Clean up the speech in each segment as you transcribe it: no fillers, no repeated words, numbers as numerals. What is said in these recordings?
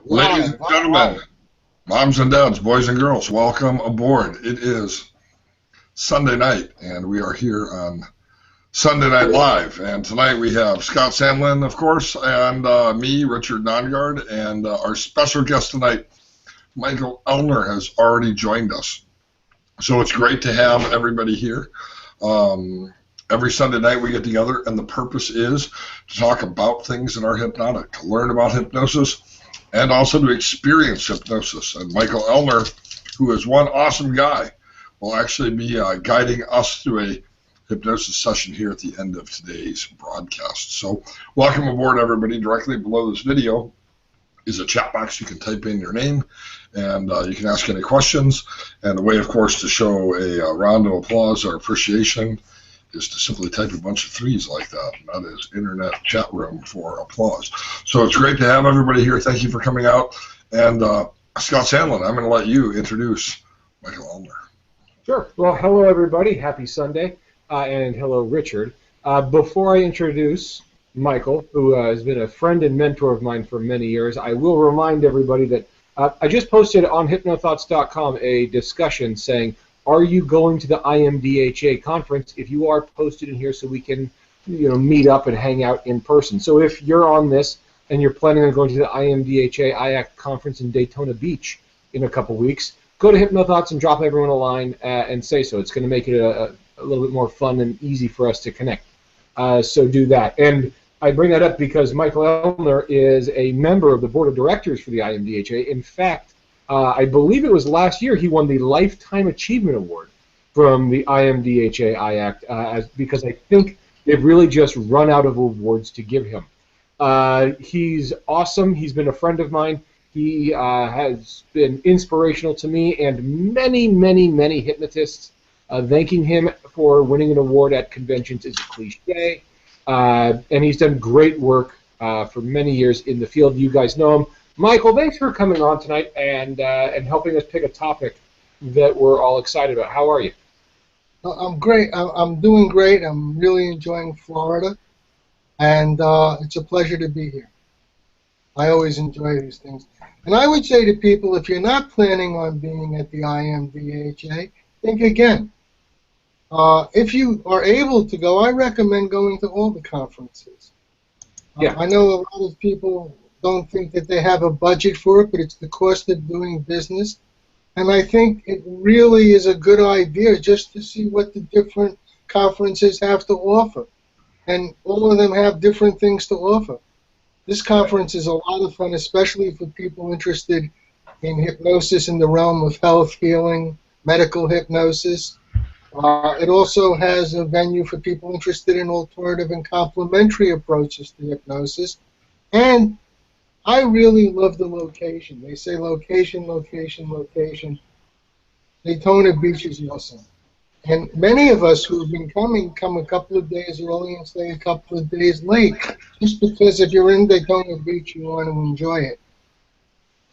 Ladies Live. and gentlemen, moms and dads, boys and girls, welcome aboard. It is Sunday night, and we are here on Sunday Night Live. And tonight we have Scott Sandlin, of course, and me, Richard Nongard, and our special guest tonight, Michael Ellner, has already joined us. So it's great to have everybody here. Every Sunday night we get together, and the purpose is to talk about things that are hypnotic, to learn about hypnosis, and also to experience hypnosis. And Michael Ellner, who is one awesome guy, will actually be guiding us through a hypnosis session here at the end of today's broadcast. So welcome aboard, everybody. Directly below this video is a chat box. You can type in your name, and you can ask any questions. And the way, of course, to show a round of applause or appreciation is to simply type a bunch of threes like that. And that is internet chat room for applause. So it's great to have everybody here. Thank you for coming out. And Scott Sandlin, I'm going to let you introduce Michael Ellner. Sure. Well, hello, everybody. Happy Sunday. And hello, Richard. Before I introduce Michael, who has been a friend and mentor of mine for many years, I will remind everybody that I just posted on hypnothoughts.com a discussion saying, are you going to the IMDHA conference? If you are, post it in here so we can, meet up and hang out in person. So if you're on this and you're planning on going to the IMDHA IACT conference in Daytona Beach in a couple weeks, go to HypnoThoughts and drop everyone a line and say so. It's going to make it a little bit more fun and easy for us to connect. So do that. And I bring that up because Michael Ellner is a member of the board of directors for the IMDHA. In fact, I believe it was last year he won the Lifetime Achievement Award from the IMDHA IACT because I think they've really just run out of awards to give him. He's awesome. He's been a friend of mine. He has been inspirational to me and many, many, many hypnotists. Thanking him for winning an award at conventions is a cliche. And he's done great work for many years in the field. You guys know him. Michael, thanks for coming on tonight and helping us pick a topic that we're all excited about. How are you? I'm great. I'm doing great. I'm really enjoying Florida, and it's a pleasure to be here. I always enjoy these things. And I would say to people, if you're not planning on being at the IMDHA, think again. If you are able to go, I recommend going to all the conferences. Yeah. I know a lot of people don't think that they have a budget for it, but it's the cost of doing business. And I think it really is a good idea just to see what the different conferences have to offer. And all of them have different things to offer. This conference is a lot of fun, especially for people interested in hypnosis in the realm of health, healing, medical hypnosis. It also has a venue for people interested in alternative and complementary approaches to hypnosis. And I really love the location. They say location, location, location. Daytona Beach is awesome. And many of us who have been coming come a couple of days early and stay a couple of days late, just because if you're in Daytona Beach, you want to enjoy it.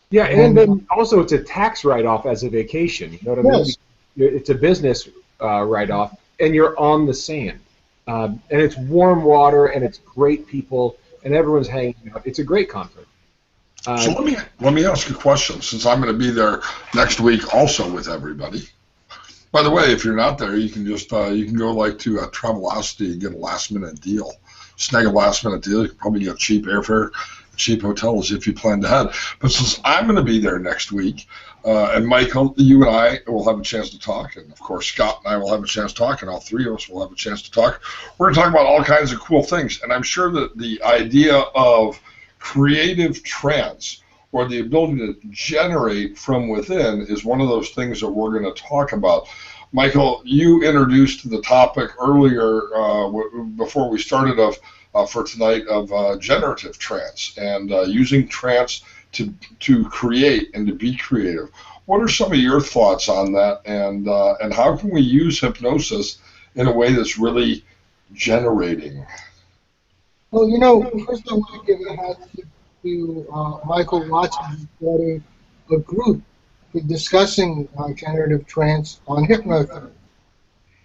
Yeah, and then also it's a tax write-off as a vacation. You know what I mean? Yes. It's a business write-off, and you're on the sand. And it's warm water, and it's great people, and everyone's hanging out. It's a great conference. So let me ask you a question, since I'm going to be there next week also with everybody. By the way, if you're not there, you can just you can go like to Travelocity and get a last-minute deal. Snag a last-minute deal. You can probably get cheap airfare, cheap hotels if you plan to head. But since I'm going to be there next week, and Michael, you and I will have a chance to talk, and of course Scott and I will have a chance to talk, and all three of us will have a chance to talk. We're going to talk about all kinds of cool things, and I'm sure that the idea of creative trance, or the ability to generate from within, is one of those things that we're going to talk about. Michael, you introduced the topic earlier before we started for tonight of generative trance and using trance to create and to be creative. What are some of your thoughts on that, and how can we use hypnosis in a way that's really generating? Well, first I want to give a hat to Michael Watson, who started a group for discussing generative trance on hypnotherapy.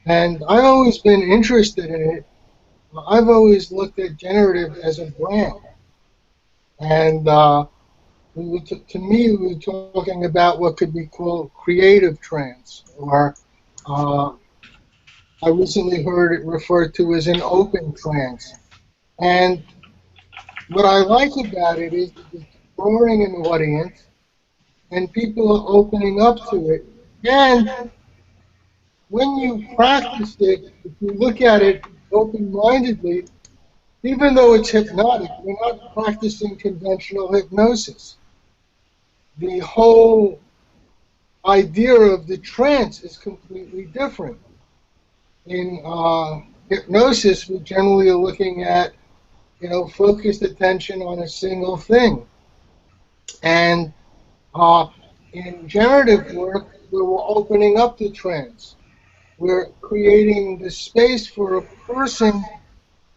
And I've always been interested in it. I've always looked at generative as a brand. And To me, we were talking about what could be called creative trance, or uh, I recently heard it referred to as an open trance. And what I like about it is it's drawing an audience, and people are opening up to it. And when you practice it, if you look at it open-mindedly, even though it's hypnotic, you're not practicing conventional hypnosis. The whole idea of the trance is completely different. In hypnosis, we generally are looking at, focused attention on a single thing. And uh, in generative work, we're opening up the trance. We're creating the space for a person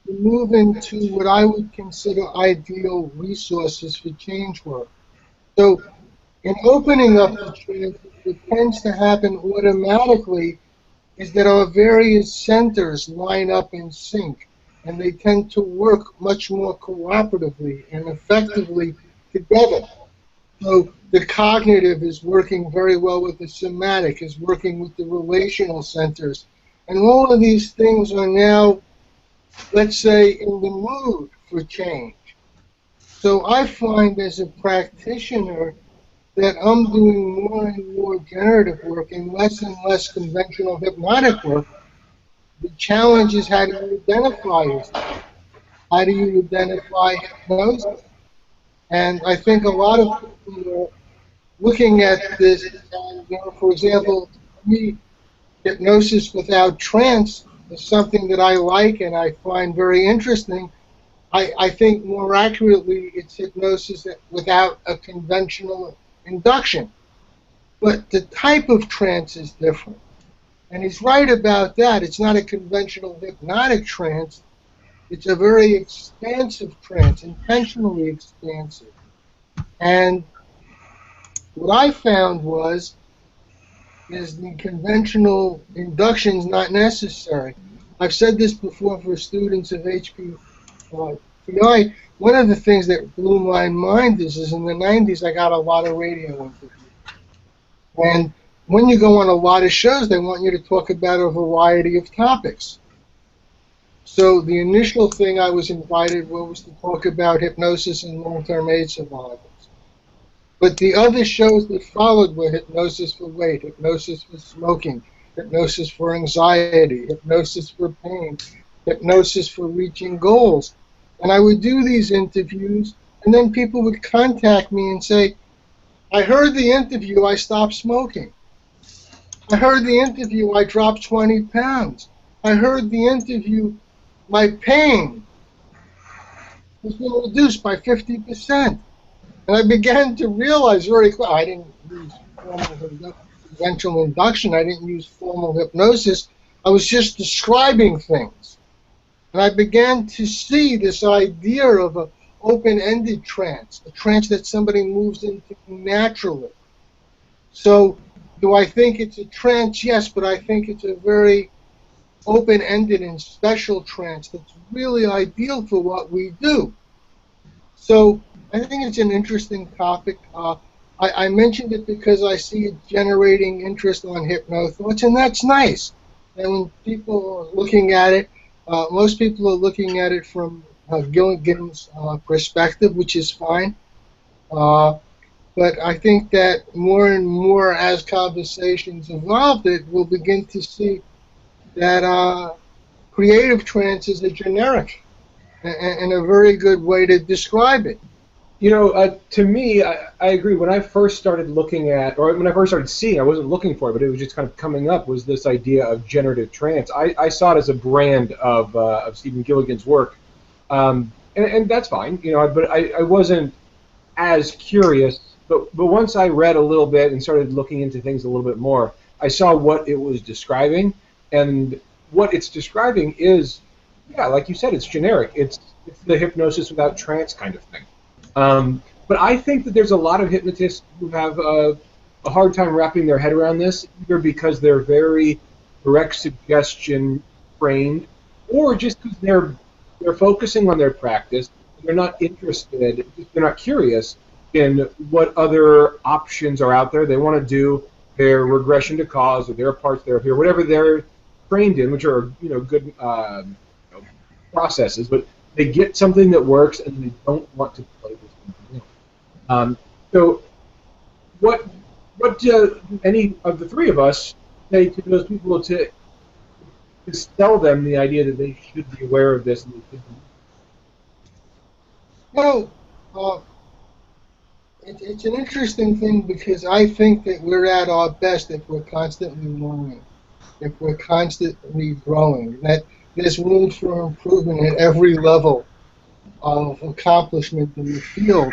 to move into what I would consider ideal resources for change work. So in opening up the trance, what tends to happen automatically is that our various centers line up in sync, and they tend to work much more cooperatively and effectively together. So the cognitive is working very well with the somatic, is working with the relational centers. And all of these things are now, let's say, in the mood for change. So I find as a practitioner that I'm doing more and more generative work and less conventional hypnotic work. The challenge is, how do you identify yourself? How do you identify hypnosis? And I think a lot of people are looking at this, and, for example, to me, hypnosis without trance is something that I like and I find very interesting. I think more accurately, it's hypnosis without a conventional induction. But the type of trance is different. And he's right about that. It's not a conventional hypnotic trance. It's a very expansive trance, intentionally expansive. And what I found is the conventional induction is not necessary. I've said this before for students of HPTI. One of the things that blew my mind is in the 90s I got a lot of radio interviews. And when you go on a lot of shows, they want you to talk about a variety of topics. So the initial thing I was invited was to talk about hypnosis and long-term AIDS survivors. But the other shows that followed were hypnosis for weight, hypnosis for smoking, hypnosis for anxiety, hypnosis for pain, hypnosis for reaching goals. And I would do these interviews, and then people would contact me and say, I heard the interview, I stopped smoking. I heard the interview, I dropped 20 pounds. I heard the interview, my pain has been reduced by 50%. And I began to realize very quickly, I didn't use conventional induction, I didn't use formal hypnosis, I was just describing things. And I began to see this idea of an open-ended trance, a trance that somebody moves into naturally. So, do I think it's a trance? Yes, but I think it's a very open-ended and special trance that's really ideal for what we do. So, I think it's an interesting topic. I mentioned it because I see it generating interest on hypnothoughts, and that's nice. And when people are looking at it, most people are looking at it from Gilligan's perspective, which is fine. But I think that more and more as conversations evolve, that we'll begin to see that creative trance is a generic and a very good way to describe it. To me, I agree. When I first started looking at, or when I first started seeing, I wasn't looking for it, but it was just kind of coming up, was this idea of generative trance. I saw it as a brand of Stephen Gilligan's work, and that's fine, but I wasn't as curious. But once I read a little bit and started looking into things a little bit more, I saw what it was describing, and what it's describing is, yeah, like you said, it's generic. It's the hypnosis without trance kind of thing. But I think that there's a lot of hypnotists who have a hard time wrapping their head around this, either because they're very direct suggestion trained, or just because they're focusing on their practice. They're not interested. They're not curious in what other options are out there. They want to do their regression to cause or their parts therapy or whatever they're trained in, which are good processes, but they get something that works and they don't want to play with something else. So what do any of the three of us say to those people to sell them the idea that they should be aware of this? And they should be... Well, it's an interesting thing because I think that we're at our best if we're constantly learning, if we're constantly growing, that there's room for improvement at every level of accomplishment in the field.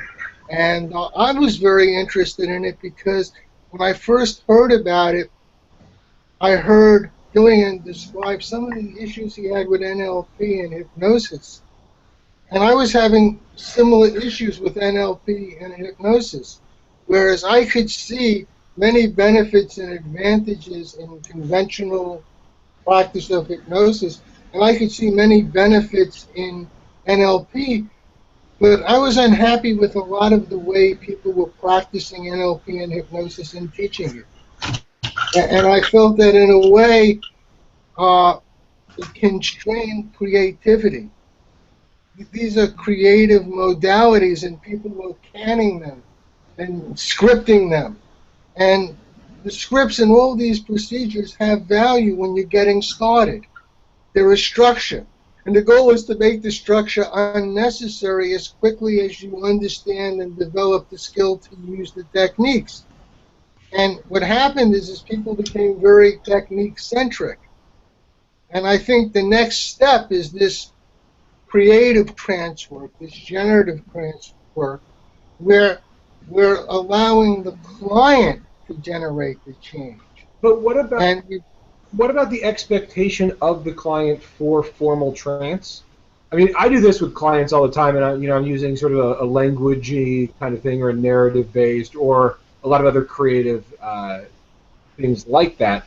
And I was very interested in it because when I first heard about it, I heard Gillian describe some of the issues he had with NLP and hypnosis. And I was having similar issues with NLP and hypnosis, whereas I could see many benefits and advantages in conventional practice of hypnosis, and I could see many benefits in NLP, but I was unhappy with a lot of the way people were practicing NLP and hypnosis and teaching it. And I felt that in a way it constrained creativity. These are creative modalities, and people were canning them and scripting them. And the scripts and all these procedures have value when you're getting started. There is structure. And the goal is to make the structure unnecessary as quickly as you understand and develop the skill to use the techniques. And what happened is people became very technique-centric. And I think the next step is this creative trance work, this generative trance work, where we're allowing the client to generate the change. But what about the expectation of the client for formal trance? I mean, I do this with clients all the time, and I'm using sort of a languagey kind of thing, or a narrative-based, or a lot of other creative things like that.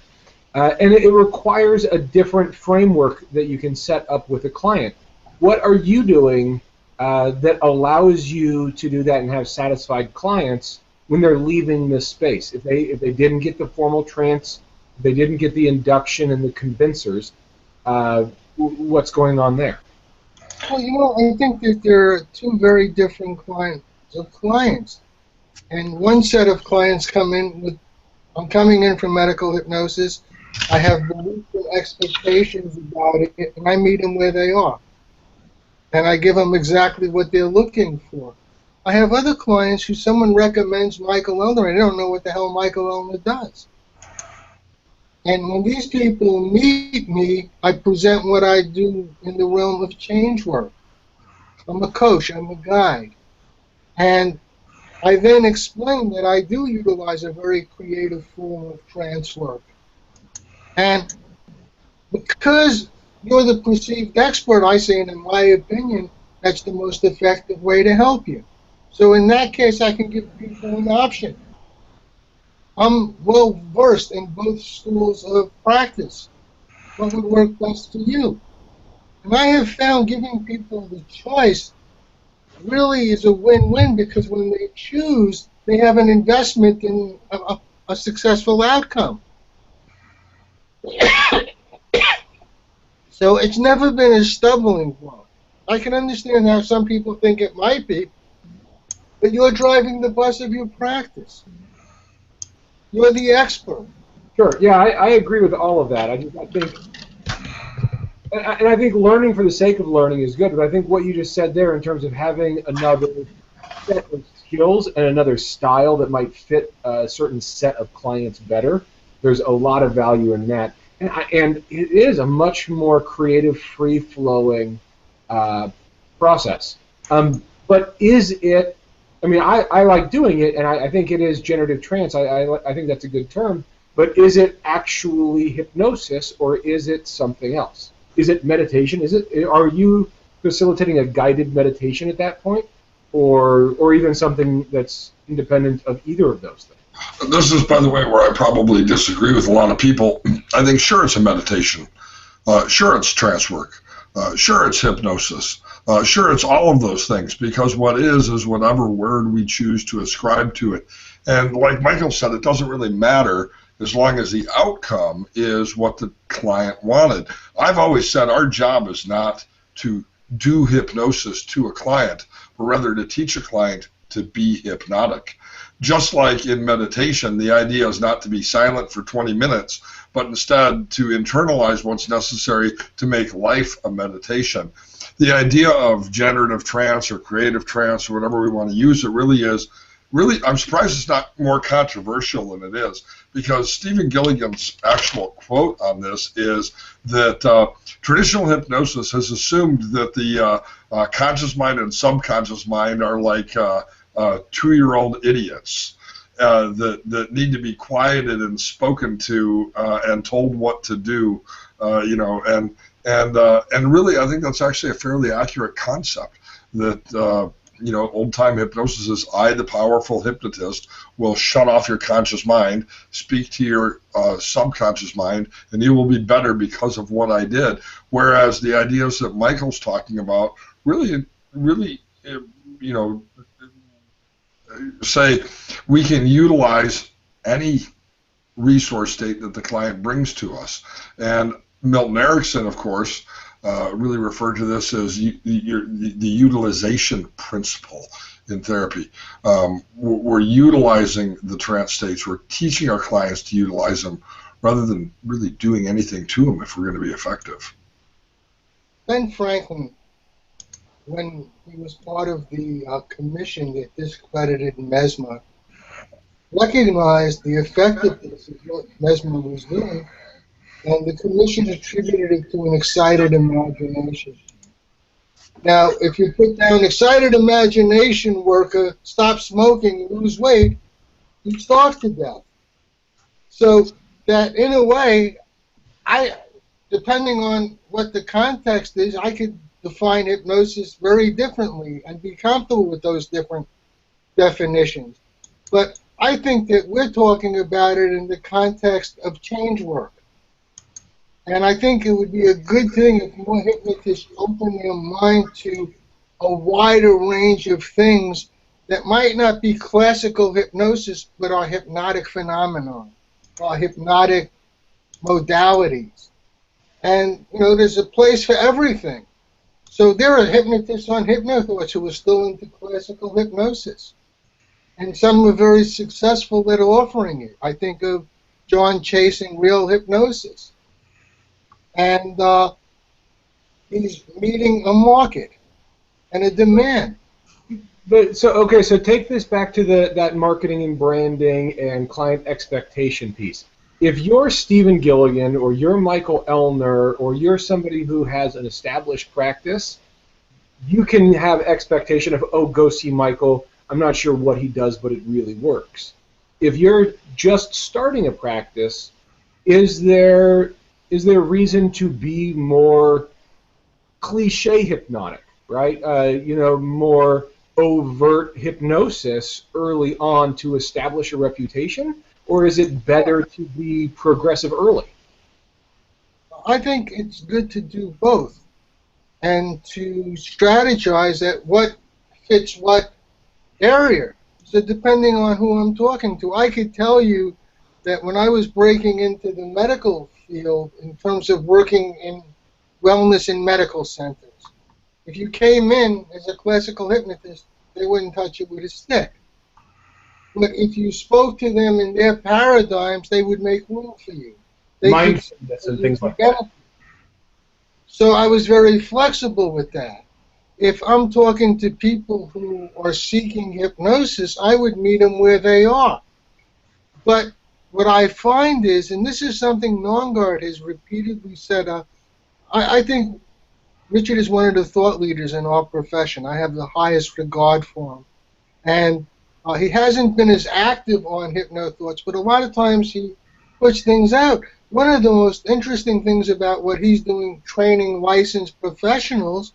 And it requires a different framework that you can set up with a client. What are you doing that allows you to do that and have satisfied clients when they're leaving this space? If they didn't get the formal trance, if they didn't get the induction and the convincers, what's going on there? Well, I think that there are two very different clients. And one set of clients I'm coming in from medical hypnosis, I have beliefs and expectations about it, and I meet them where they are. And I give them exactly what they're looking for. I have other clients who someone recommends Michael Ellner, and they don't know what the hell Michael Ellner does. And when these people meet me, I present what I do in the realm of change work. I'm a coach, I'm a guide. And I then explain that I do utilize a very creative form of trance work. And because you're the perceived expert, I say, and in my opinion, that's the most effective way to help you. So in that case, I can give people an option. I'm well versed in both schools of practice. What would work best for you? And I have found giving people the choice really is a win-win, because when they choose, they have an investment in a successful outcome. So it's never been a stumbling block. I can understand how some people think it might be, but you're driving the bus of your practice. You're the expert. Sure. Yeah, I agree with all of that. I think learning for the sake of learning is good, but I think what you just said there in terms of having another set of skills and another style that might fit a certain set of clients better, there's a lot of value in that. And it is a much more creative, free-flowing process. But is it, I mean, I like doing it, and I think it is generative trance. I think that's a good term. But is it actually hypnosis, or is it something else? Is it meditation? Are you facilitating a guided meditation at that point, or even something that's independent of either of those things? This is, by the way, where I probably disagree with a lot of people. I think, sure, it's a meditation. Sure, it's trance work. Sure, it's hypnosis. Sure, it's all of those things, because what is whatever word we choose to ascribe to it. And like Michael said, it doesn't really matter as long as the outcome is what the client wanted. I've always said our job is not to do hypnosis to a client, but rather to teach a client to be hypnotic. Just like in meditation, the idea is not to be silent for 20 minutes, but instead to internalize what's necessary to make life a meditation. The idea of generative trance or creative trance or whatever we want to use, it really is, I'm surprised it's not more controversial than it is, because Stephen Gilligan's actual quote on this is that traditional hypnosis has assumed that the conscious mind and subconscious mind are like two-year-old idiots that need to be quieted and spoken to and told what to do, and really, I think that's actually a fairly accurate concept. That old-time hypnosis is I, the powerful hypnotist, will shut off your conscious mind, speak to your subconscious mind, and you will be better because of what I did. Whereas the ideas that Michael's talking about really, say we can utilize any resource state that the client brings to us. And Milton Erickson, of course, really referred to this as the utilization principle in therapy. We're utilizing the trance states. We're teaching our clients to utilize them rather than really doing anything to them if we're going to be effective. Ben Franklin, when he was part of the commission that discredited Mesmer, recognized the effectiveness of what Mesmer was doing, and the commission attributed it to an excited imagination. Now, if you put down excited imagination worker, stop smoking, lose weight, you starve to death. So that, in a way, depending on what the context is, I could define hypnosis very differently and be comfortable with those different definitions. But I think that we're talking about it in the context of change work. And I think it would be a good thing if more hypnotists open their mind to a wider range of things that might not be classical hypnosis, but are hypnotic phenomenon, or hypnotic modalities. And, there's a place for everything. So there are hypnotists on hypnothoughts who are still into classical hypnosis. And some are very successful at offering it. I think of John Chasing Real Hypnosis. And he's meeting a market and a demand. But so take this back to that marketing and branding and client expectation piece. If you're Stephen Gilligan or you're Michael Ellner or you're somebody who has an established practice, you can have expectation of, oh, go see Michael. I'm not sure what he does, but it really works. If you're just starting a practice, is there reason to be more cliche hypnotic, right? More overt hypnosis early on to establish a reputation? Or is it better to be progressive early? I think it's good to do both and to strategize at what fits what area. So depending on who I'm talking to, I could tell you that when I was breaking into the medical field in terms of working in wellness in medical centers, if you came in as a classical hypnotist, they wouldn't touch you with a stick. But if you spoke to them in their paradigms, they would make room for you. Mindfulness and things like that. So I was very flexible with that. If I'm talking to people who are seeking hypnosis, I would meet them where they are. But what I find is, and this is something Nongard has repeatedly said, I think Richard is one of the thought leaders in our profession. I have the highest regard for him. And he hasn't been as active on hypnothoughts, but a lot of times he puts things out. One of the most interesting things about what he's doing, training licensed professionals,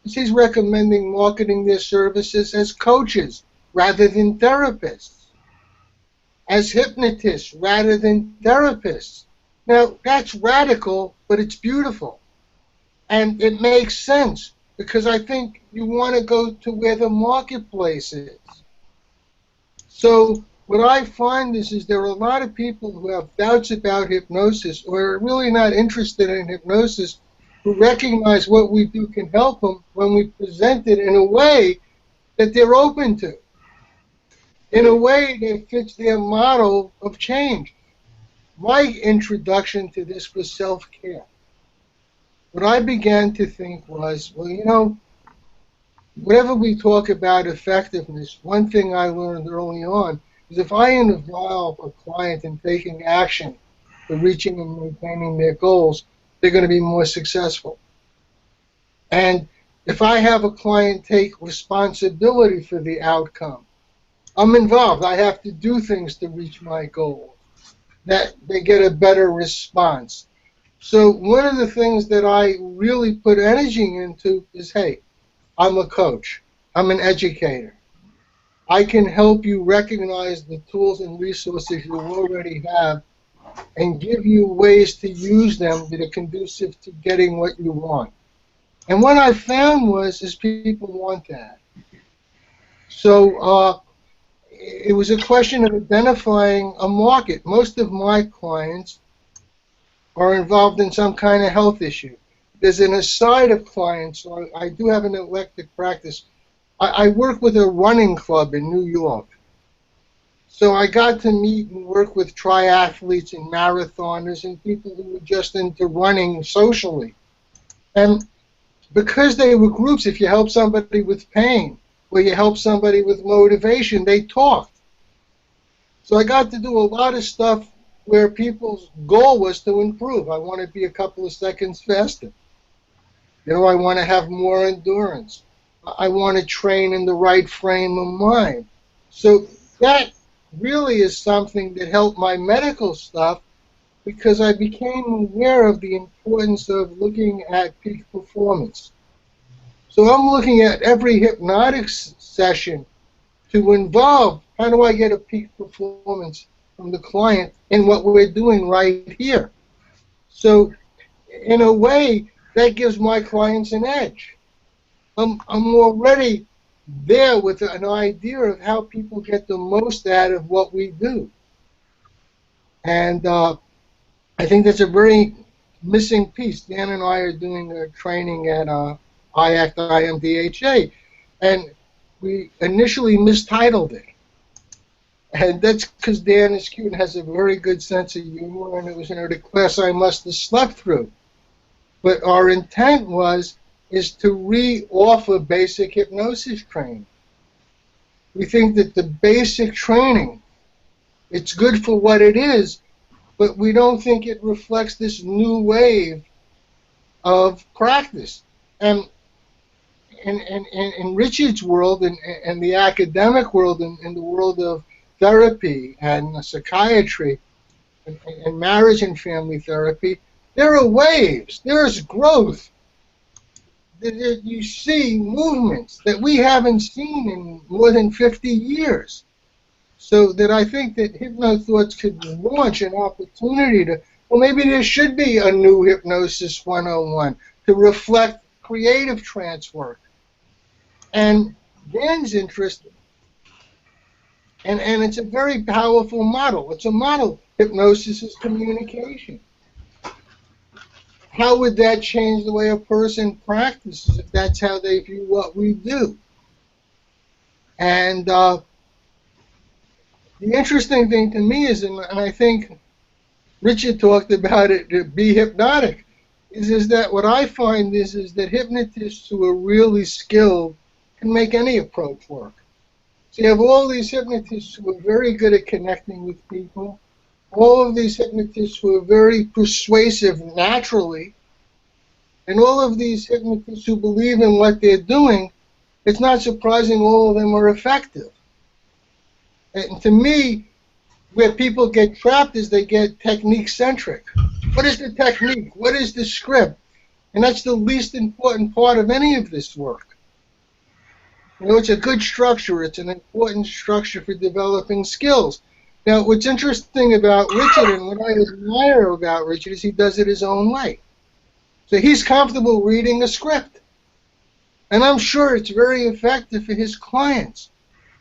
is he's recommending marketing their services as coaches rather than therapists, as hypnotists rather than therapists. Now, that's radical, but it's beautiful. And it makes sense. because I think you want to go to where the marketplace is. So what I find is there are a lot of people who have doubts about hypnosis or are really not interested in hypnosis, who recognize what we do can help them when we present it in a way that they're open to, in a way that fits their model of change. My introduction to this was self-care. What I began to think was, well, you know, whenever we talk about effectiveness, one thing I learned early on is if I involve a client in taking action for reaching and maintaining their goals, they're going to be more successful. And if I have a client take responsibility for the outcome, I'm involved. I have to do things to reach my goal, that they get a better response. So one of the things that I really put energy into is, hey, I'm a coach. I'm an educator. I can help you recognize the tools and resources you already have and give you ways to use them that are conducive to getting what you want. And what I found is people want that. So it was a question of identifying a market. Most of my clients are involved in some kind of health issue. There's an aside of clients, so I do have an eclectic practice. I work with a running club in New York. So I got to meet and work with triathletes and marathoners and people who were just into running socially. And because they were groups, if you help somebody with pain or you help somebody with motivation, they talked. So I got to do a lot of stuff where people's goal was to improve. I want to be a couple of seconds faster. You know, I want to have more endurance. I want to train in the right frame of mind. So that really is something that helped my medical stuff, because I became aware of the importance of looking at peak performance. So I'm looking at every hypnotic session to involve, how do I get a peak performance from the client in what we're doing right here? So in a way, that gives my clients an edge. I'm already there with an idea of how people get the most out of what we do. And I think that's a very missing piece. Dan and I are doing a training at IACT IMDHA, and we initially mistitled it. And that's because Dan is cute and has a very good sense of humor, and it was in a class I must have slept through. But our intent is to re-offer basic hypnosis training. We think that the basic training, it's good for what it is, but we don't think it reflects this new wave of practice. And in Richard's world, and the academic world, and the world of therapy and psychiatry and marriage and family therapy, there are waves. There's growth. You see movements that we haven't seen in more than 50 years. So that I think that HypnoThoughts could launch an opportunity to, well, maybe there should be a new Hypnosis 101 to reflect creative trance work. And Dan's interest, and it's a very powerful model. It's a model. Hypnosis is communication. How would that change the way a person practices if that's how they view what we do? And the interesting thing to me is, and I think Richard talked about it, to be hypnotic, is that what I find is that hypnotists who are really skilled can make any approach work. So you have all these hypnotists who are very good at connecting with people, all of these hypnotists who are very persuasive naturally, and all of these hypnotists who believe in what they're doing. It's not surprising all of them are effective. And to me, where people get trapped is they get technique-centric. What is the technique? What is the script? And that's the least important part of any of this work. You know, it's a good structure. It's an important structure for developing skills. Now, what's interesting about Richard, and what I admire about Richard, is he does it his own way. So he's comfortable reading a script. And I'm sure it's very effective for his clients.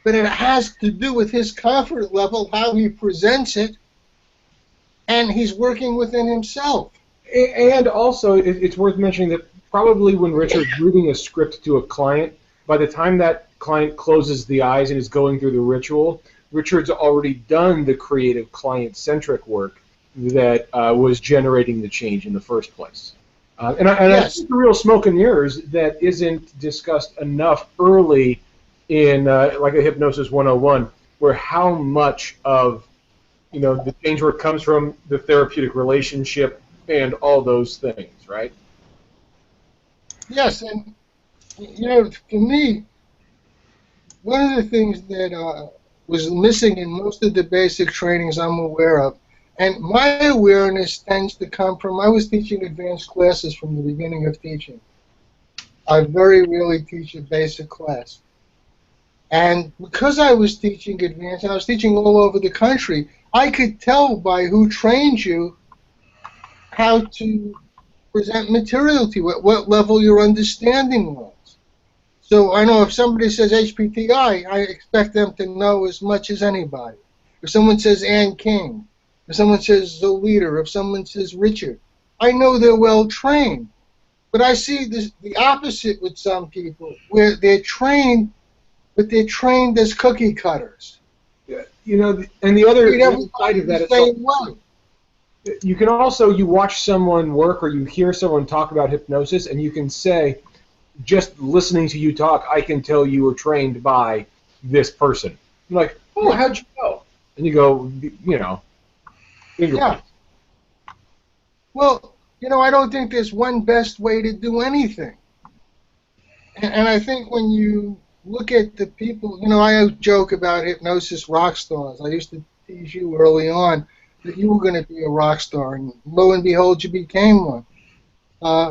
But it has to do with his comfort level, how he presents it, and he's working within himself. And also, it's worth mentioning that probably when Richard's reading a script to a client, by the time that client closes the eyes and is going through the ritual, Richard's already done the creative client-centric work that was generating the change in the first place. I think the real smoke and mirrors that isn't discussed enough early in like a Hypnosis 101, where how much of the change work comes from the therapeutic relationship and all those things, right? Yes, and for me, one of the things that was missing in most of the basic trainings I'm aware of, and my awareness tends to come from, I was teaching advanced classes from the beginning of teaching. I very rarely teach a basic class. And because I was teaching advanced, and I was teaching all over the country, I could tell by who trained you how to present material to you, what level your understanding was. So I know if somebody says HPTI, I expect them to know as much as anybody. If someone says Ann King, if someone says Zolita, if someone says Richard, I know they're well trained. But I see the opposite with some people, where they're trained, but they're trained as cookie cutters. Yeah, and the other side of that is you can also, you watch someone work or you hear someone talk about hypnosis, and you can say, just listening to you talk, I can tell you were trained by this person. I'm like, oh, how'd you know? And you go, yeah. Well, I don't think there's one best way to do anything. And I think when you look at the people, I joke about hypnosis rock stars. I used to tease you early on that you were going to be a rock star, and lo and behold, you became one.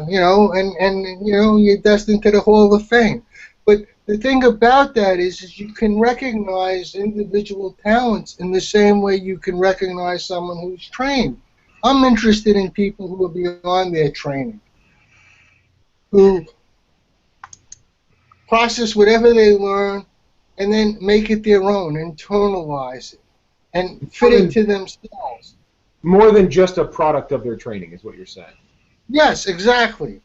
You're destined to the Hall of Fame. But the thing about that is you can recognize individual talents in the same way you can recognize someone who's trained. I'm interested in people who are beyond their training, who process whatever they learn and then make it their own, internalize it, and fit it to themselves. More than just a product of their training is what you're saying. Yes, exactly.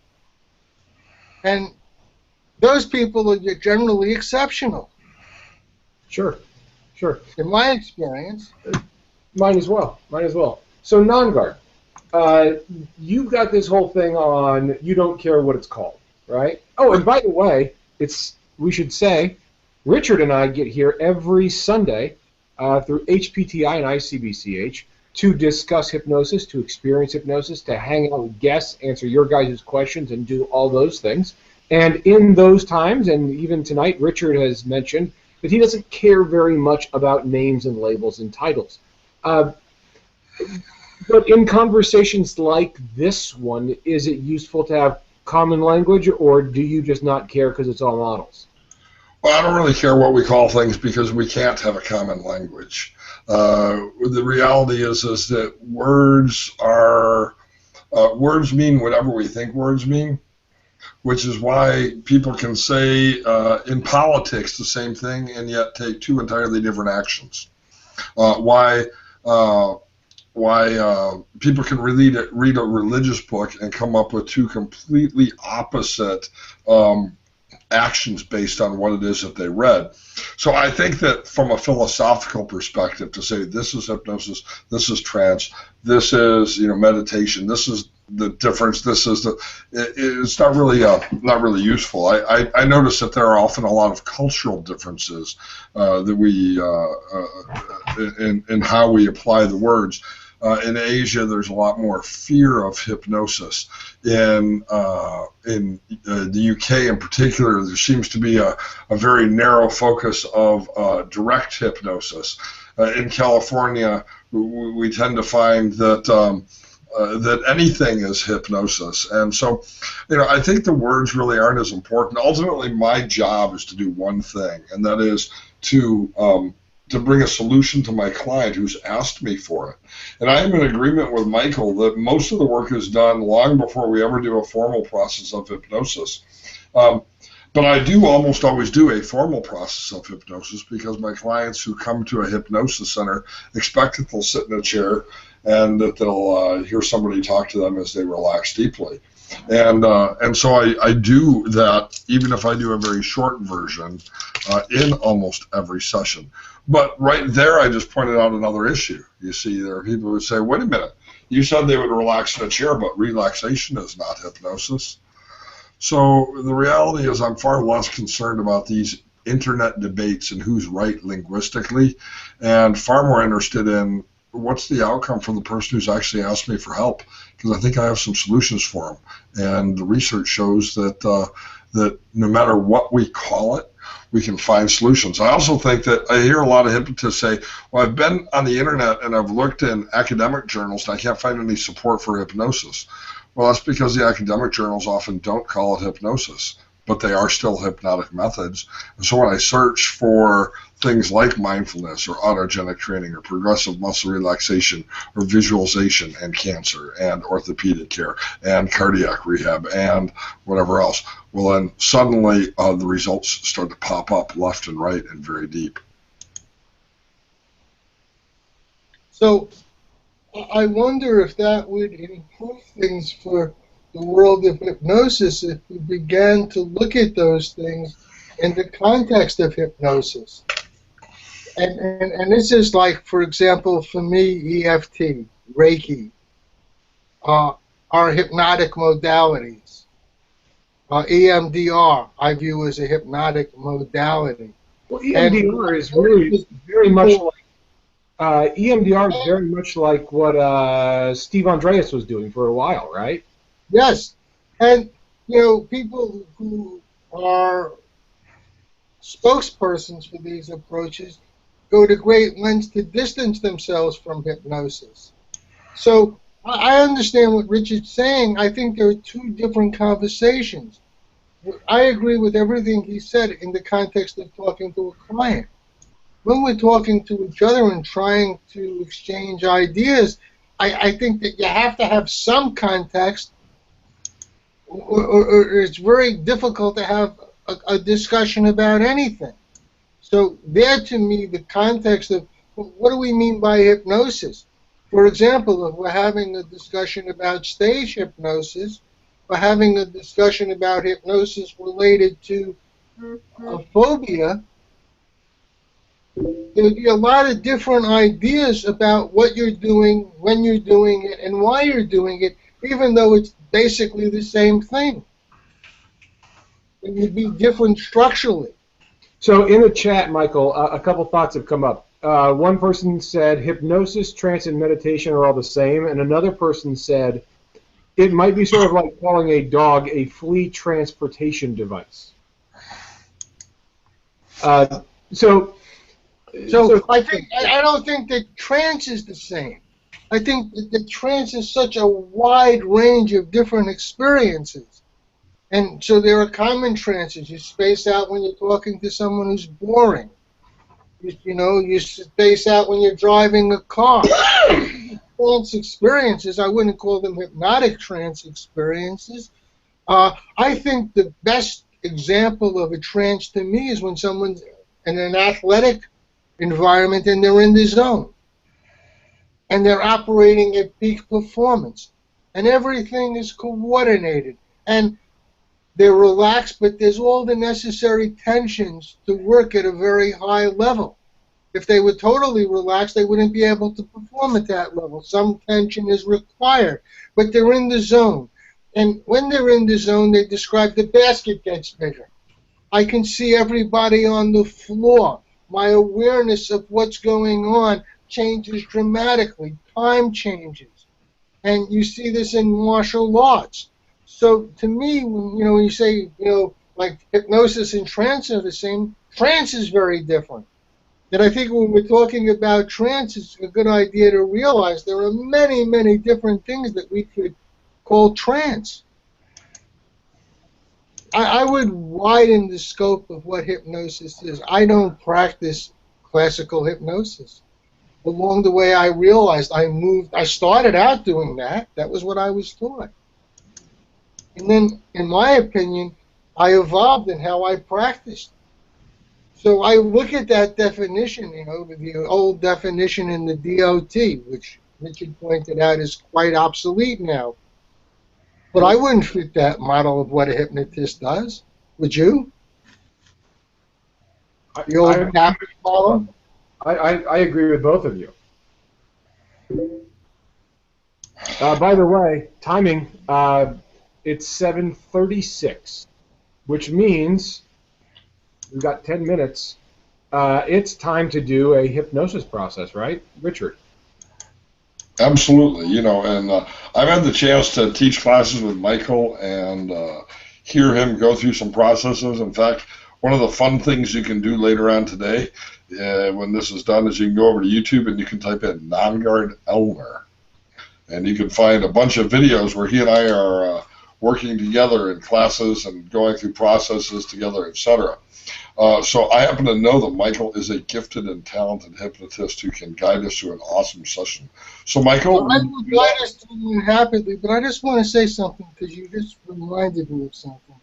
And those people are generally exceptional. Sure. In my experience. Mine as well. So, non-guard, you've got this whole thing on you don't care what it's called, right? Oh, and by the way, we should say, Richard and I get here every Sunday through HPTI and ICBCH to discuss hypnosis, to experience hypnosis, to hang out with guests, answer your guys' questions, and do all those things. And in those times, and even tonight, Richard has mentioned that he doesn't care very much about names and labels and titles. But in conversations like this one, is it useful to have common language, or do you just not care because it's all models? Well, I don't really care what we call things because we can't have a common language. The reality is that words mean whatever we think words mean, which is why people can say in politics the same thing and yet take two entirely different actions. Why people can read a religious book and come up with two completely opposite actions based on what it is that they read. So I think that from a philosophical perspective, to say this is hypnosis, this is trance, this is meditation, this is the difference, this is it's not really useful. I notice that there are often a lot of cultural differences that we in how we apply the words. In Asia, there's a lot more fear of hypnosis. In the UK, in particular, there seems to be a very narrow focus of direct hypnosis. In California, we tend to find that that anything is hypnosis, and so I think the words really aren't as important. Ultimately, my job is to do one thing, and that is to bring a solution to my client who's asked me for it. And I am in agreement with Michael that most of the work is done long before we ever do a formal process of hypnosis. But I do almost always do a formal process of hypnosis because my clients who come to a hypnosis center expect that they'll sit in a chair and that they'll hear somebody talk to them as they relax deeply. And so I do that even if I do a very short version in almost every session. But right there, I just pointed out another issue. You see, there are people who say, wait a minute, you said they would relax in a chair, but relaxation is not hypnosis. So the reality is I'm far less concerned about these internet debates and who's right linguistically, and far more interested in what's the outcome for the person who's actually asked me for help, because I think I have some solutions for them. And the research shows that that no matter what we call it, we can find solutions. I also think that I hear a lot of hypnotists say, well, I've been on the internet and I've looked in academic journals and I can't find any support for hypnosis. Well, that's because the academic journals often don't call it hypnosis, but they are still hypnotic methods. And so when I search for things like mindfulness or autogenic training or progressive muscle relaxation or visualization and cancer and orthopedic care and cardiac rehab and whatever else, well, then suddenly the results start to pop up left and right and very deep. So I wonder if that would improve things for the world of hypnosis if we began to look at those things in the context of hypnosis. And this is like, for example, for me, EFT, Reiki, are hypnotic modalities. EMDR I view as a hypnotic modality. Well, EMDR is really very much like EMDR is very much like what Steve Andreas was doing for a while, right? Yes, and you know, people who are spokespersons for these approaches go to great lengths to distance themselves from hypnosis. So I understand what Richard's saying. I think there are two different conversations. I agree with everything he said in the context of talking to a client. When we're talking to each other and trying to exchange ideas, I think that you have to have some context, or it's very difficult to have a discussion about anything. So there, to me, the context of what do we mean by hypnosis? For example, if we're having a discussion about stage hypnosis, we're having a discussion about hypnosis related to a phobia, there would be a lot of different ideas about what you're doing, when you're doing it, and why you're doing it, even though it's basically the same thing. It would be different structurally. So in the chat, Michael, a couple thoughts have come up. One person said hypnosis, trance, and meditation are all the same, and another person said it might be sort of like calling a dog a flea transportation device. So I don't think that trance is the same. I think that the trance is such a wide range of different experiences. And so there are common trances. You space out when you're talking to someone who's boring. You space out when you're driving a car. Trance experiences, I wouldn't call them hypnotic trance experiences. I think the best example of a trance to me is when someone's in an athletic environment and they're in the zone. And they're operating at peak performance. And everything is coordinated. And they're relaxed, but there's all the necessary tensions to work at a very high level. If they were totally relaxed, they wouldn't be able to perform at that level. Some tension is required, but they're in the zone. And when they're in the zone, they describe the basket gets bigger. I can see everybody on the floor. My awareness of what's going on changes dramatically. Time changes. And you see this in martial arts. So to me, when you say, like hypnosis and trance are the same, trance is very different. And I think when we're talking about trance, it's a good idea to realize there are many, many different things that we could call trance. I would widen the scope of what hypnosis is. I don't practice classical hypnosis. Along the way, I realized I started out doing that. That was what I was taught. And then, in my opinion, I evolved in how I practiced. So I look at that definition, the old definition in the DOT, which Richard pointed out is quite obsolete now. But I wouldn't fit that model of what a hypnotist does. Would you? The old CAP model? I agree with both of you. By the way, timing, it's 7:36, which means we've got 10 minutes. It's time to do a hypnosis process, right, Richard? Absolutely. And I've had the chance to teach classes with Michael and hear him go through some processes. In fact, one of the fun things you can do later on today, when this is done, is you can go over to YouTube and you can type in non-guard Ellner. And you can find a bunch of videos where he and I are working together in classes and going through processes together, etc. So I happen to know that Michael is a gifted and talented hypnotist who can guide us through an awesome session. So, Michael, Well, I will guide us through it rapidly, but I just want to say something because you just reminded me of something.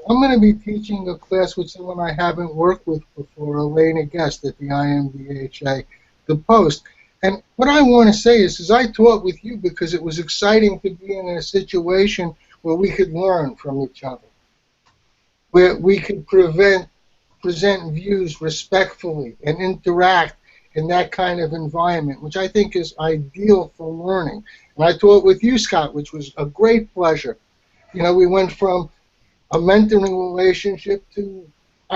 I'm going to be teaching a class with someone I haven't worked with before, Elena Guest at the IMDHA, the Post. And what I want to say is I taught with you because it was exciting to be in a situation where we could learn from each other, where we could present views respectfully and interact in that kind of environment, which I think is ideal for learning. And I taught with you, Scott, which was a great pleasure. We went from a mentoring relationship to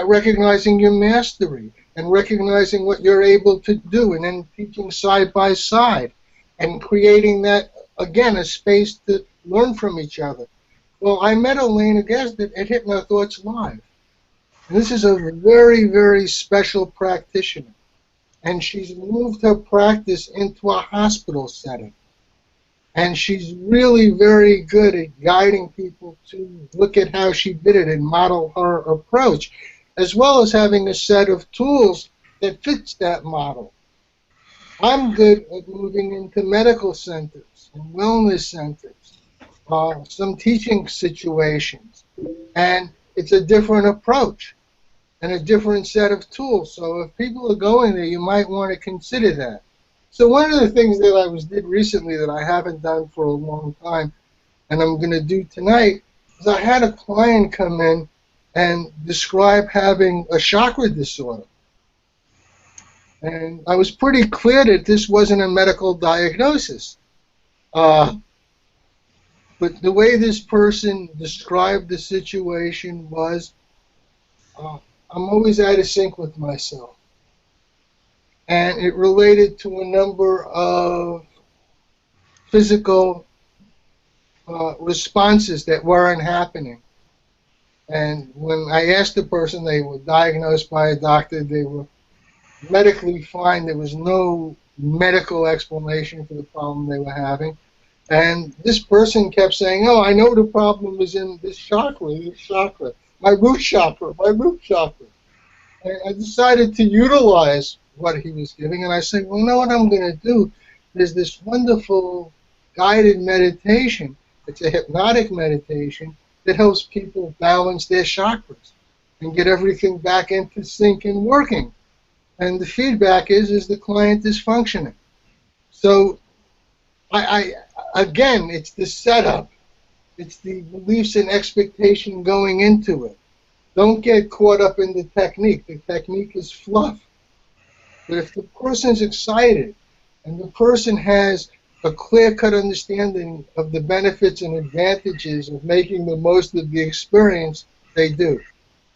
recognizing your mastery and recognizing what you're able to do, and then teaching side by side and creating that, again, a space to learn from each other. Well, I met Elena Guest at HypnoThoughts Live. And this is a very, very special practitioner. And she's moved her practice into a hospital setting. And she's really very good at guiding people to look at how she did it and model her approach, as well as having a set of tools that fits that model. I'm good at moving into medical centers and wellness centers, some teaching situations, and it's a different approach and a different set of tools. So if people are going there, you might want to consider that. So one of the things that I did recently that I haven't done for a long time, and I'm going to do tonight, is I had a client come in and describe having a chakra disorder. And I was pretty clear that this wasn't a medical diagnosis. But the way this person described the situation was, I'm always out of sync with myself. And it related to a number of physical responses that weren't happening. And when I asked the person, they were diagnosed by a doctor, they were medically fine, there was no medical explanation for the problem they were having. And this person kept saying, oh, I know the problem is in this chakra, my root chakra. And I decided to utilize what he was giving, and I said, well, you know what I'm going to do? There's this wonderful guided meditation. It's a hypnotic meditation that helps people balance their chakras and get everything back into sync and working. And the feedback is the client is functioning. So, again, it's the setup. It's the beliefs and expectation going into it. Don't get caught up in the technique. The technique is fluff. But if the person's excited and the person has a clear-cut understanding of the benefits and advantages of making the most of the experience, they do.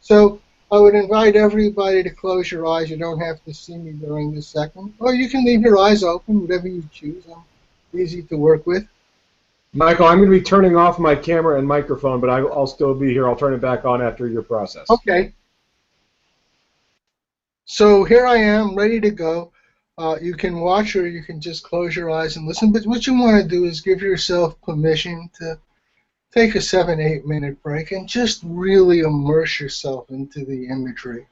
So I would invite everybody to close your eyes. You don't have to see me during this second. Or you can leave your eyes open, whatever you choose. I'm easy to work with. Michael, I'm going to be turning off my camera and microphone, but I'll still be here. I'll turn it back on after your process. Okay. So here I am, ready to go. You can watch or you can just close your eyes and listen. But what you want to do is give yourself permission to take a 7-8 minute break and just really immerse yourself into the imagery.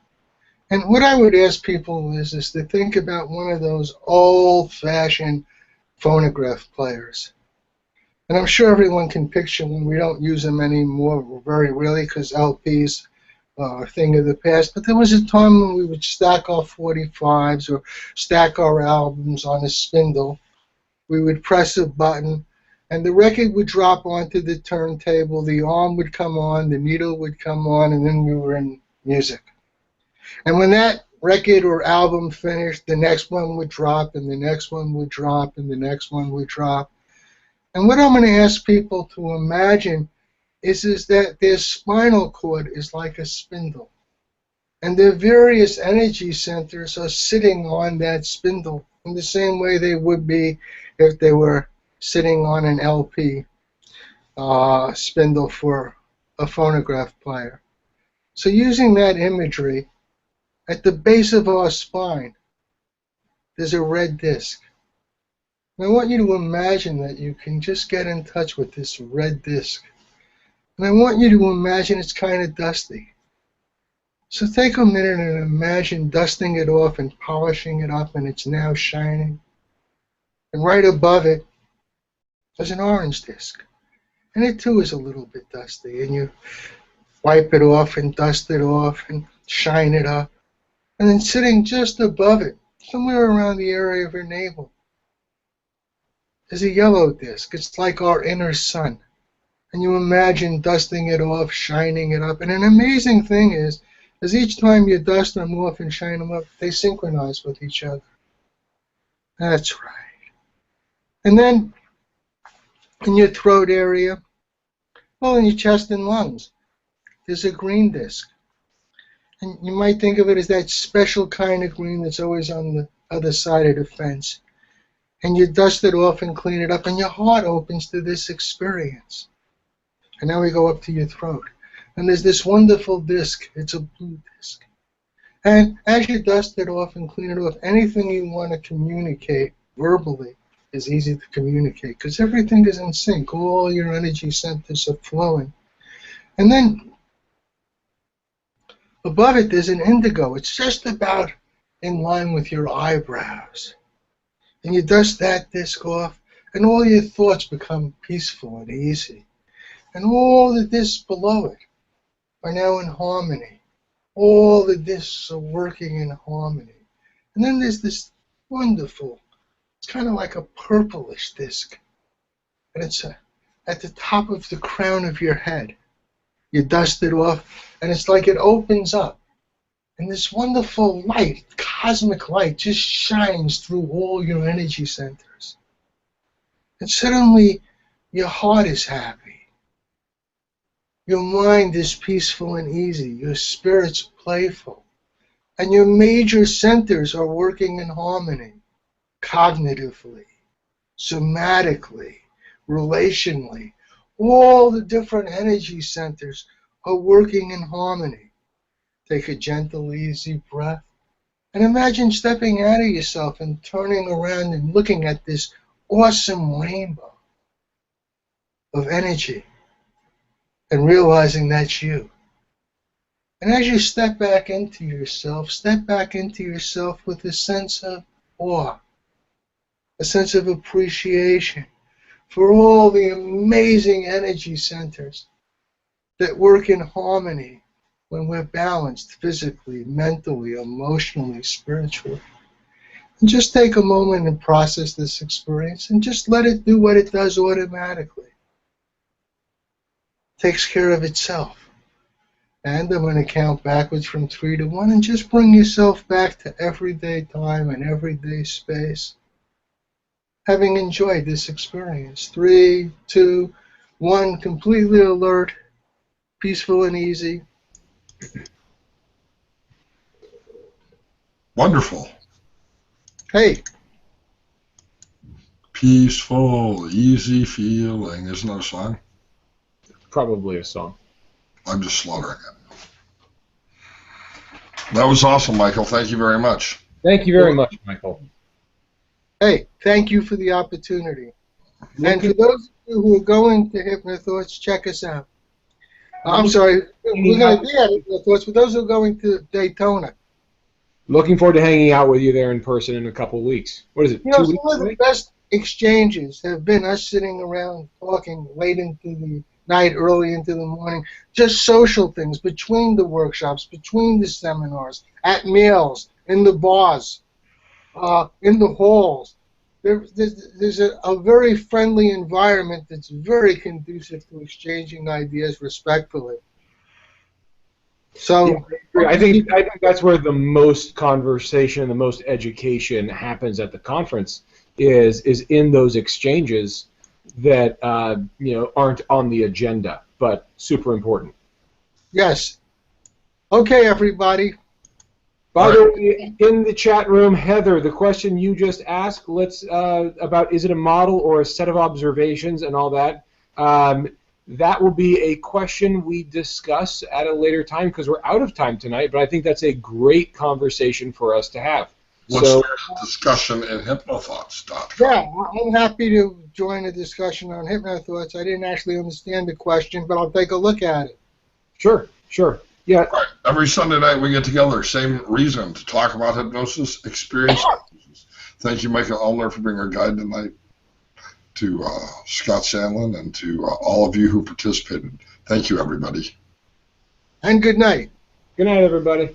And what I would ask people is to think about one of those old-fashioned phonograph players. And I'm sure everyone can picture them. We don't use them anymore very really because LPs are a thing of the past. But there was a time when we would stack our 45s or stack our albums on a spindle. We would press a button, and the record would drop onto the turntable. The arm would come on, the needle would come on, and then we were in music. And when that record or album finished, the next one would drop, and the next one would drop, and the next one would drop. And what I'm going to ask people to imagine is that their spinal cord is like a spindle. And their various energy centers are sitting on that spindle in the same way they would be if they were sitting on an LP spindle for a phonograph player. So using that imagery, at the base of our spine, there's a red disc. And I want you to imagine that you can just get in touch with this red disc. And I want you to imagine it's kind of dusty. So take a minute and imagine dusting it off and polishing it up, and it's now shining. And right above it, there's an orange disc. And it too is a little bit dusty. And you wipe it off and dust it off and shine it up. And then sitting just above it, somewhere around the area of your navel, is a yellow disc. It's like our inner sun. And you imagine dusting it off, shining it up. And an amazing thing is each time you dust them off and shine them up, they synchronize with each other. That's right. And then in your throat area, well, in your chest and lungs, there's a green disc. And you might think of it as that special kind of green that's always on the other side of the fence. And you dust it off and clean it up, and your heart opens to this experience. And now we go up to your throat. And there's this wonderful disc. It's a blue disc. And as you dust it off and clean it off, anything you want to communicate verbally is easy to communicate because everything is in sync. All your energy centers are flowing. And then above it, there's an indigo. It's just about in line with your eyebrows. And you dust that disc off, and all your thoughts become peaceful and easy. And all the discs below it are now in harmony. All the discs are working in harmony. And then there's this wonderful, it's kind of like a purplish disc. And it's at the top of the crown of your head. You dust it off, and it's like it opens up. And this wonderful light, cosmic light, just shines through all your energy centers. And suddenly, your heart is happy. Your mind is peaceful and easy. Your spirit's playful. And your major centers are working in harmony, cognitively, somatically, relationally. All the different energy centers are working in harmony. Take a gentle, easy breath. And imagine stepping out of yourself and turning around and looking at this awesome rainbow of energy and realizing that's you. And as you step back into yourself with a sense of awe, a sense of appreciation for all the amazing energy centers that work in harmony when we're balanced physically, mentally, emotionally, spiritually. And just take a moment and process this experience and just let it do what it does automatically. It takes care of itself. And I'm going to count backwards from 3 to 1 and just bring yourself back to everyday time and everyday space, having enjoyed this experience. 3, 2, 1, completely alert, peaceful and easy. Wonderful. Hey. Peaceful, easy feeling. Isn't that a song? Probably a song. I'm just slaughtering it. That was awesome, Michael. Thank you very much. Thank you very much, Michael. Hey, thank you for the opportunity. And for those of you who are going to Hypnothoughts, check us out. I'm sorry, we're going to be at Hypnothoughts, for those who are going to Daytona. Looking forward to hanging out with you there in person in a couple of weeks. What is it, 2 weeks away? exchanges have been us sitting around talking late into the night, early into the morning, just social things between the workshops, between the seminars, at meals, in the bars, in the halls. There's a very friendly environment that's very conducive to exchanging ideas respectfully. So yeah, I think that's where the most conversation, the most education happens at the conference is in those exchanges that aren't on the agenda, but super important. yes. Okay, everybody. By the way, in the chat room, Heather, the question you just asked, about is it a model or a set of observations and all that. That will be a question we discuss at a later time because we're out of time tonight. But I think that's a great conversation for us to have. Let's discussion at hypnothoughts.com. Yeah, I'm happy to join a discussion on hypnothoughts. I didn't actually understand the question, but I'll take a look at it. Sure. Yeah. Right. Every Sunday night we get together, same reason, to talk about hypnosis, experience hypnosis. Thank you, Michael Ellner, for being our guide tonight, to Scott Sandlin, and to all of you who participated. Thank you, everybody. And good night. Good night, everybody.